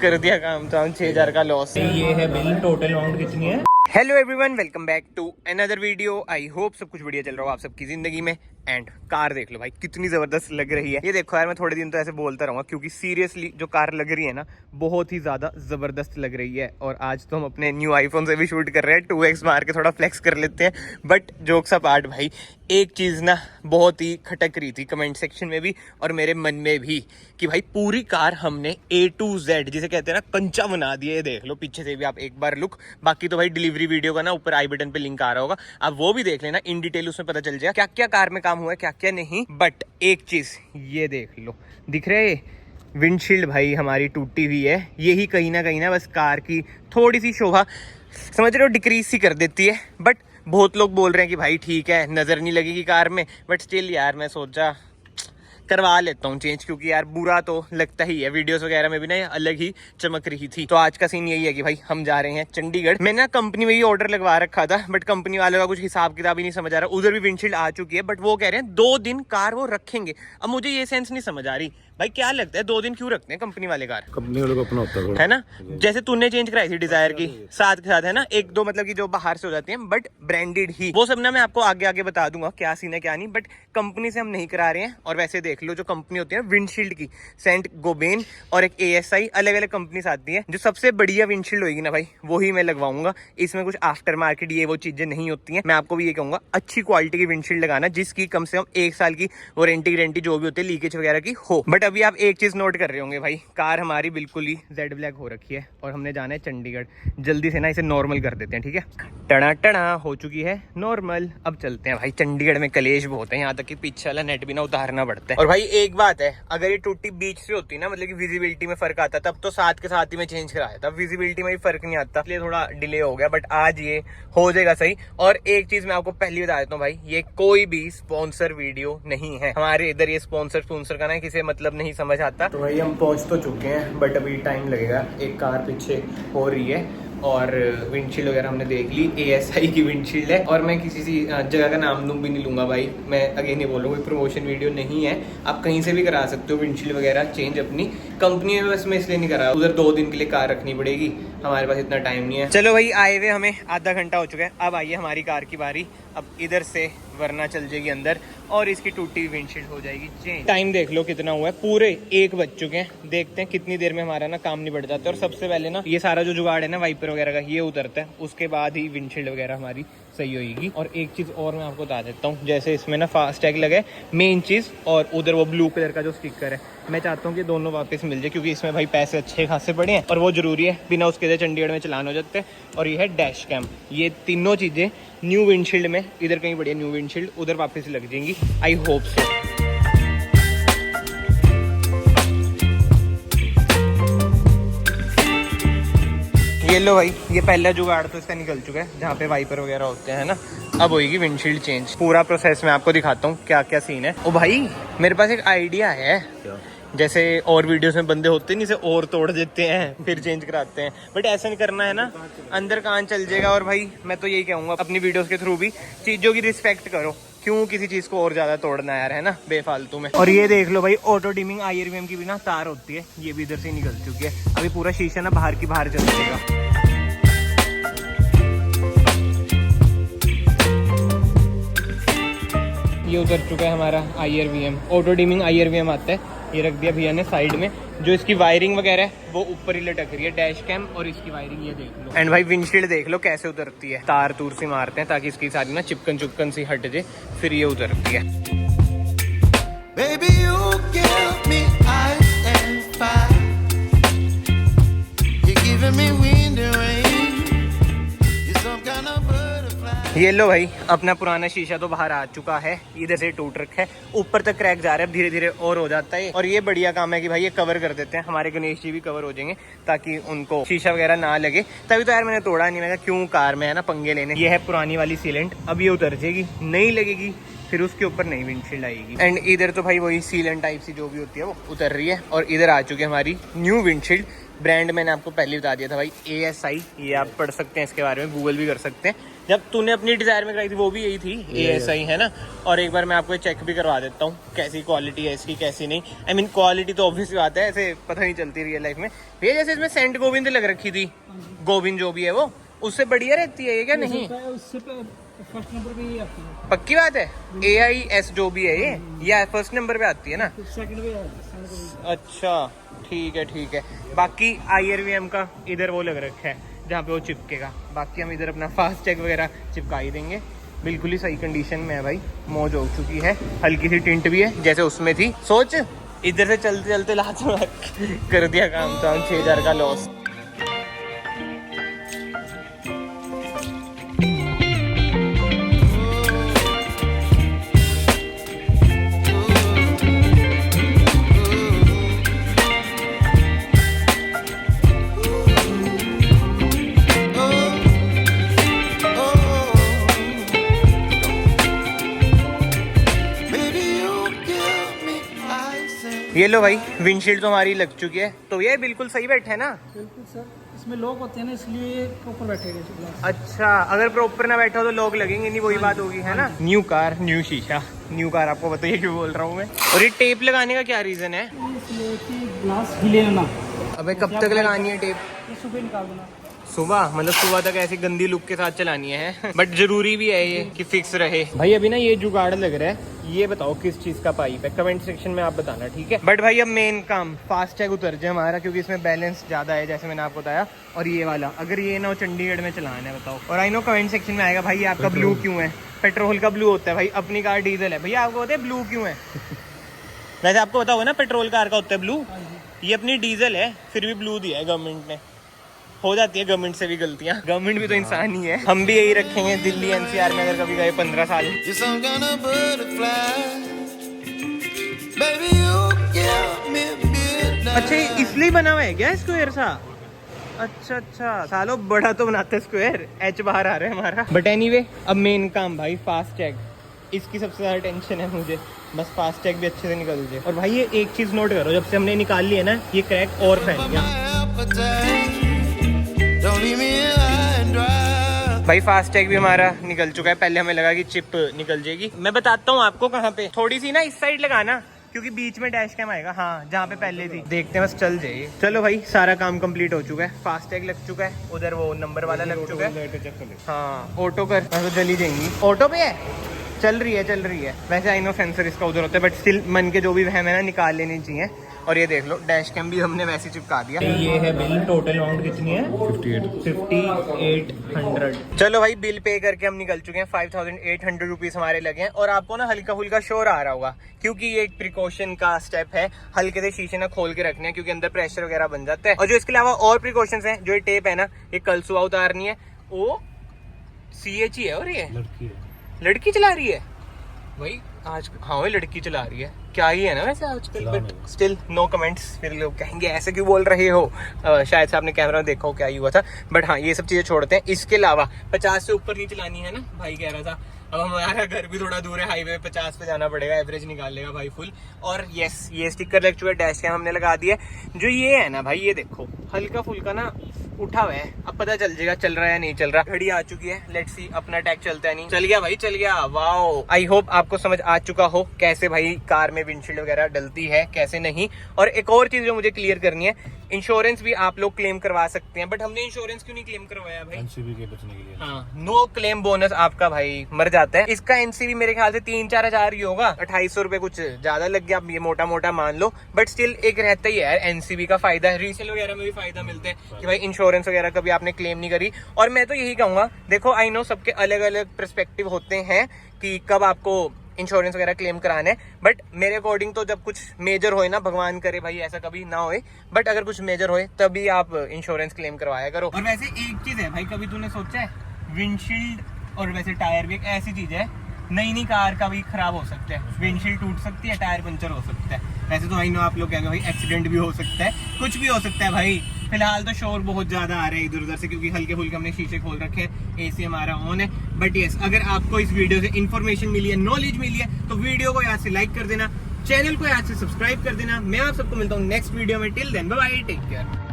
कर दिया काम, तो हम 6000 का लॉस। ये है बिल, टोटल अमाउंट कितनी है। Hello everyone, welcome back to another video. I hope सब कुछ बढ़िया चल रहा हो आप सबकी जिंदगी में। एंड कार देख लो भाई कितनी जबरदस्त लग रही है। ये देखो यार, मैं थोड़े दिन तो ऐसे बोलता रहूंगा क्योंकि सीरियसली जो कार लग रही है ना, बहुत ही ज्यादा जबरदस्त लग रही है। और आज तो हम अपने न्यू आईफोन से भी शूट कर रहे हैं, 2x मार के थोड़ा फ्लेक्स कर लेते हैं। बट जोक्स अपार्ट भाई, एक चीज ना बहुत ही खटक रही थी कमेंट सेक्शन में भी और मेरे मन में भी, कि भाई पूरी कार हमने A to Z जिसे कहते हैं ना कंचा बना दिया। ये देख लो पीछे से भी आप एक बार लुक। बाकी तो भाई डिलीवरी वीडियो का ना ऊपर आई बटन पे लिंक आ रहा होगा, आप वो भी देख लेना इन डिटेल, उसमें पता चल जाएगा क्या क्या कार में काम हुआ है क्या क्या नहीं। बट एक चीज ये देख लो, दिख रहा है विंडशील्ड भाई हमारी टूटी हुई है। यही कहीं ना बस कार की थोड़ी सी शोभा समझ रहे हो डिक्रीज सी कर देती है। बट बहुत लोग बोल रहे हैं कि भाई ठीक है नजर नहीं लगेगी कार में, बट स्टिल यार मैं सोचा करवा लेता हूँ चेंज, क्योंकि यार बुरा तो लगता ही है। वीडियोस वगैरह में भी ना अलग ही चमक रही थी। तो आज का सीन यही है कि भाई हम जा रहे हैं चंडीगढ़। मैंने ना कंपनी में ही ऑर्डर लगवा रखा था, बट कंपनी वालों का कुछ हिसाब किताब ही नहीं समझ आ रहा। उधर भी विंडशील्ड आ चुकी है, बट वो कह रहे हैं 2 दिन कार वो रखेंगे। अब मुझे ये सेंस नहीं समझ आ रही भाई, क्या लगता है 2 दिन क्यों रखते हैं कंपनी वाले कार? कंपनी वालों को अपना होता है ना। जैसे तूने चेंज कराई थी डिजायर की साथ के साथ, है ना, 1-2 मतलब की जो बाहर से हो जाती है बट ब्रांडेड ही, वो सब ना मैं आपको आगे आगे बता दूंगा क्या सीन है क्या नहीं। बट कंपनी से हम नहीं करा रहे हैं। और वैसे देख लो जो कंपनी होती है विंडशील्ड की, सेंट गोबेन और एक ASI, अलग अलग कंपनी आती है। जो सबसे बढ़िया विंडशील्ड होगी ना भाई वो ही मैं लगवाऊंगा। इसमें कुछ आफ्टर मार्केट ये वो चीजें नहीं होती हैं। मैं आपको भी ये कहूंगा अच्छी क्वालिटी की विंडशील्ड लगाना, जिसकी कम से कम 1 साल की वारंटी गारंटी जो भी होती है लीकेज वगैरह की हो। बट अभी आप एक चीज नोट कर रहे होंगे भाई, कार हमारी बिल्कुल ही जेड ब्लैक हो रखी है और हमने जाना है चंडीगढ़। जल्दी से ना इसे नॉर्मल कर देते हैं, ठीक है। टना टना हो चुकी है नॉर्मल। अब चलते हैं भाई, चंडीगढ़ में कलेश बहुत है, यहाँ तक कि पीछे वाला नेट भी ना उतारना पड़ता है। और भाई एक बात है, अगर ये टूटी बीच से होती ना, मतलब कि विजिबिलिटी में फर्क आता, तब तो साथ के साथ ही में चेंज कराया, तब विजिबिलिटी में भी फर्क नहीं आता, इसलिए थोड़ा डिले हो गया। बट आज ये हो जाएगा सही। और एक चीज मैं आपको पहले बता देता हूँ भाई, ये कोई भी स्पॉन्सर वीडियो नहीं है हमारे इधर। ये स्पॉन्सर का ना किसी मतलब नहीं समझ आता। तो भाई हम पहुंच तो चुके हैं, बट अभी टाइम लगेगा। एक कार पीछे हो रही है और विंडशील्ड वगैरह हमने देख ली, ASI की विंडशील्ड है। और मैं किसी सी जगह का नाम भी नहीं लूंगा भाई, मैं अगेन नहीं बोल रहा हूँ, कोई प्रमोशन वीडियो नहीं है। आप कहीं से भी करा सकते हो विंडशील्ड वगैरह चेंज अपनी कंपनी में, बस मैं इसलिए नहीं करा, उधर 2 दिन के लिए कार रखनी पड़ेगी, हमारे पास इतना टाइम नहीं है। चलो भाई आए हुए हमें आधा घंटा हो चुका है, अब आइए हमारी कार की बारी। अब इधर से वरना चल जाएगी अंदर और इसकी टूटी हुई विंडशील्ड हो जाएगी चेंज। टाइम देख लो कितना हुआ है, पूरे 1 बज चुके हैं। देखते हैं कितनी देर में हमारा ना काम नहीं बढ़ जाता है। और सबसे पहले ना ये सारा जो जुगाड़ है ना वाइपर वगैरह का, ये उतरता है, उसके बाद ही विंडशील्ड वगैरह हमारी सही होगी। और एक चीज और मैं आपको बता देता हूँ, जैसे इसमें ना फास्ट टैग लगा है मेन चीज, और उधर वो ब्लू कलर का जो स्टिकर है, मैं चाहता हूँ कि दोनों वापस मिल जाए, क्योंकि इसमें भाई पैसे अच्छे खासे पड़े हैं और वो जरूरी है, बिना उसके चंडीगढ़ में चलान हो जाते हैं। और ये है डैश कैम, ये तीनों चीजें न्यू विंडशील्ड में, इधर कहीं बढ़िया न्यू विंडशील्ड, उधर वापस लग जाएंगी, आई होप सो। ये लो भाई, ये पहला जुगाड़ तो इसका निकल चुका है, जहाँ पे वाइपर वगैरह होते हैं ना। अब होगी विंडशील्ड चेंज। पूरा प्रोसेस मैं आपको दिखाता हूँ क्या क्या सीन है। ओ भाई मेरे पास एक आइडिया है, जैसे और वीडियोस में बंदे होते नहीं, इसे और तोड़ देते हैं फिर चेंज कराते हैं, बट ऐसा नहीं करना है ना, अंदर कान चल जाएगा। और भाई मैं तो यही कहूँगा अपनी वीडियोस के थ्रू भी, चीजों की रिस्पेक्ट करो, क्यों किसी चीज को और ज्यादा तोड़ना यार, है ना, बेफालतू में। और ये देख लो भाई, ऑटो डिमिंग IRVM की भी ना तार होती है, ये भी इधर से निकल चुकी है। अभी पूरा शीशा ना बाहर की बाहर चल जाएगा। ये उतर चुका है हमारा IRVM, ऑटो डिमिंग IRVM आता है, ये रख दिया भैया ने साइड में। जो इसकी वायरिंग वगैरह है वो ऊपर ही लटक रही है, डैश कैम और इसकी वायरिंग ये देख लो। एंड भाई विंडशील्ड देख लो कैसे उतरती है, तार तूर से मारते हैं ताकि इसकी सारी ना चिपकन सी हट जाए, फिर ये उतरती है। Baby, you give me ice and fire. You're giving me wind and rain. You're some kind of butterfly. ये लो भाई, अपना पुराना शीशा तो बाहर आ चुका है, इधर से टूट रखा है, ऊपर तक क्रैक जा रहा है, धीरे धीरे और हो जाता है। और ये बढ़िया काम है कि भाई ये कवर कर देते हैं, हमारे गणेश जी भी कवर हो जाएंगे ताकि उनको शीशा वगैरह ना लगे। तभी तो यार मैंने तोड़ा नहीं, मैं क्यों कार में है ना पंगे लेने। ये है पुरानी वाली सीलेंट, अब ये उतर जाएगी, नहीं लगेगी, फिर उसके ऊपर नई विंडशील्ड आएगी। एंड इधर तो भाई वही सीलेंट टाइप सी जो भी होती है वो उतर रही है। और इधर आ चुकी है हमारी न्यू विंडशील्ड। ब्रांड मैंने आपको पहले बता दिया था भाई, ASI, ये आप पढ़ सकते हैं इसके बारे में, गूगल भी कर सकते हैं। जब तूने अपनी डिजायर में कराई थी वो भी यही थी ASI है ना। और एक बार मैं आपको चेक भी करवा देता हूँ कैसी क्वालिटी है इसकी कैसी नहीं। आई मीन क्वालिटी तो ऑब्वियसली बात है, ऐसे पता नहीं चलती रियल लाइफ में। ये जैसे इसमें सेंट गोविंद लग रखी थी, गोविंद जो भी है वो, उससे बढ़िया रहती है ये क्या? नहीं उससे फर्स्ट नंबर पे ही आती है। पक्की बात है। AIS जो भी है ये फर्स्ट नंबर पे आती है ना? सेकंड पे। अच्छा ठीक है। बाकी IRVM का इधर वो लग रखा है जहाँ पे वो चिपकेगा। बाकी हम इधर अपना फास्ट टैग वगैरह चिपका ही देंगे। बिल्कुल ही सही कंडीशन में है भाई, मौज हो चुकी है। हल्की सी टिंट भी है जैसे उसमें थी। सोच इधर से चलते चलते लात कर दिया काम, तो 6000 का लॉस। ये लो भाई, विंडशील्ड तो हमारी लग चुकी है, तो ये बिल्कुल सही बैठे है ना? बिल्कुल सर, इसमें लॉक होते हैं ना, इसलिए प्रॉपर बैठेगा। अच्छा, अगर प्रॉपर ना बैठा हो तो लॉक लगेंगे नहीं, वही बात होगी है ना? न्यू कार न्यू शीशा, न्यू कार आपको बताइए क्यों बोल रहा हूँ मैं। और ये टेप लगाने का क्या रीजन है? इसलिए कि ग्लास हिले ना। अबे कब तक लगानी है टेप? ये सुबह निकाल देना। सुबह मतलब सुबह तक ऐसी गंदी लुक के साथ चलानी है बट जरूरी भी है ये कि फिक्स रहे। भाई अभी ना ये जुगाड़ लग रहा है, ये बताओ किस चीज का पाइप है, कमेंट सेक्शन में आप बताना, ठीक है? बट भाई अब मेन काम फास्ट टैग उतर जाए हमारा, क्योंकि इसमें बैलेंस ज्यादा है जैसे मैंने आपको बताया। और ये वाला अगर ये ना हो चंडीगढ़ में चलाना है बताओ। और आई नो कमेंट सेक्शन में आएगा भाई आपका ब्लू क्यों है? पेट्रोल का ब्लू होता है भाई, अपनी कार डीजल है। भैया आपको पता है ब्लू क्यों है? वैसे आपको पता होगा ना पेट्रोल कार का होता है ब्लू, ये अपनी डीजल है फिर भी ब्लू दिया है गवर्नमेंट ने। हो जाती है गवर्नमेंट से भी गलतियां, गवर्नमेंट भी तो इंसान ही है। हम भी यही रखेंगे दिल्ली NCR में अगर कभी गए 15 साल। अच्छा ये इसलिए बना हुआ है क्या स्क्वायर सा? अच्छा सालो बड़ा तो बनाते स्क्वायर, H बाहर आ रहा है हमारा। बट एनीवे अब मेन काम भाई फास्ट टैग, इसकी सबसे ज्यादा टेंशन है मुझे। बस फास्ट टैग भी अच्छे से निकल जाए। और भाई ये एक चीज नोट करो, जब से हमने निकाल लिया ना ये क्रैक और फैल गया। भाई फास्ट टैग भी हमारा निकल चुका है। पहले हमें लगा कि चिप निकल जाएगी, मैं बताता हूँ आपको कहाँ पे। थोड़ी सी ना इस साइड लगाना, क्योंकि बीच में डैश कैम आएगा। हाँ जहाँ पे पहले थी, देखते हैं बस चल जाए। चलो भाई सारा काम कंप्लीट हो चुका है, फास्ट टैग लग चुका है, उधर वो नंबर वाला लग चुका है। हाँ ऑटो कर तो जल्दी जाएंगी। ऑटो पे है, चल रही है। वैसे आई नो सेंसर इसका उधर होता है, बट स्टिल मन के जो भी वहम है ना निकाल लेनी चाहिए। और ये देख लो डैश कैम भी हमने वैसे चिपका दिया। ये है बिल, टोटल अमाउंट कितनी है? 5800। चलो भाई बिल पे करके हम निकल चुके हैं। 5800 रुपीज हमारे लगे हैं। और आपको ना हल्का फुल्का शोर आ रहा होगा, क्योंकि ये एक प्रिकॉशन का स्टेप है। हल्के से शीशे ना खोल के रखने हैं, क्योंकि अंदर प्रेशर वगैरह बन जाता है। और जो इसके अलावा और प्रिकॉशंस हैं, जो ये टेप है ना, ये कल सुबह उतारनी है। वो CH ही है और ये लड़की चला रही है भाई आज। हाँ वही लड़की चला रही है, क्या ही है ना वैसे आजकल। बट स्टिल नो कमेंट्स, फिर लोग कहेंगे ऐसे क्यों बोल रहे हो। शायद से आपने कैमरा देखा हो क्या ही हुआ था। बट हाँ ये सब चीजें छोड़ते हैं। इसके अलावा 50 से ऊपर नहीं चलानी है ना, भाई कह रहा था। अब हमारा घर भी थोड़ा दूर है, हाईवे 50 पे जाना पड़ेगा, एवरेज निकाल लेगा भाई फुल। और यस ये स्टिकर लग चुका है, डैश कैम हमने लगा दिया। जो ये है ना भाई, ये देखो हल्का फुल्का ना उठा हुआ है, अब पता चल जाएगा चल रहा है या नहीं चल रहा। घड़ी आ चुकी है, लेट्स सी अपना टैग चलता है नहीं। चल गया भाई चल गया, वाओ। आई होप आपको समझ आ चुका हो कैसे भाई कार में विंडशील्ड वगैरह डलती है कैसे नहीं। और एक और चीज जो मुझे क्लियर करनी है, इंश्योरेंस भी आप लोग क्लेम करवा सकते हैं। बट हमने इंश्योरेंस क्यों नहीं क्लेम करवाया भाई? NCB के बचने के लिए। हाँ नो क्लेम बोनस आपका भाई मर जाता है। इसका NCB मेरे ख्याल से 3-4 हजार ही होगा, 2800 रुपए कुछ ज्यादा लग गया, ये मोटा मोटा मान लो। बट स्टिल एक रहता ही है NCB का फायदा है। रीसेल वगैरह में भी फायदा मिलता है कि भाई इंश्योरेंस वगैरह कभी आपने क्लेम नहीं करी। और मैं तो यही कहूंगा, देखो आई नो सबके अलग अलग पर्सपेक्टिव होते हैं कि कब आपको इंश्योरेंस वगैरह क्लेम कराना है। बट मेरे अकॉर्डिंग तो जब कुछ मेजर होए ना, भगवान करे भाई ऐसा कभी ना होए, बट अगर कुछ मेजर होए तभी आप इंश्योरेंस क्लेम करवाया करो। और वैसे एक चीज है भाई, कभी तूने सोचा है विंडशील्ड और वैसे टायर भी एक ऐसी चीज है, नई कार का भी खराब हो सकता है, विंडशील्ड टूट सकती है, टायर पंचर हो सकता है। वैसे तो आई नो आप लोग कहेंगे भाई एक्सीडेंट भी हो सकता है, कुछ भी हो सकता है भाई। फिलहाल तो शोर बहुत ज्यादा आ रहा है इधर उधर से, क्योंकि हल्के फुल्के हमने शीशे खोल रखे हैं, AC हमारा ऑन है। बट यस अगर आपको इस वीडियो से इन्फॉर्मेशन मिली है, नॉलेज मिली है, तो वीडियो को याद से लाइक कर देना, चैनल को याद से सब्सक्राइब कर देना। मैं आप सबको मिलता हूँ नेक्स्ट वीडियो में। Till then bye bye, take care.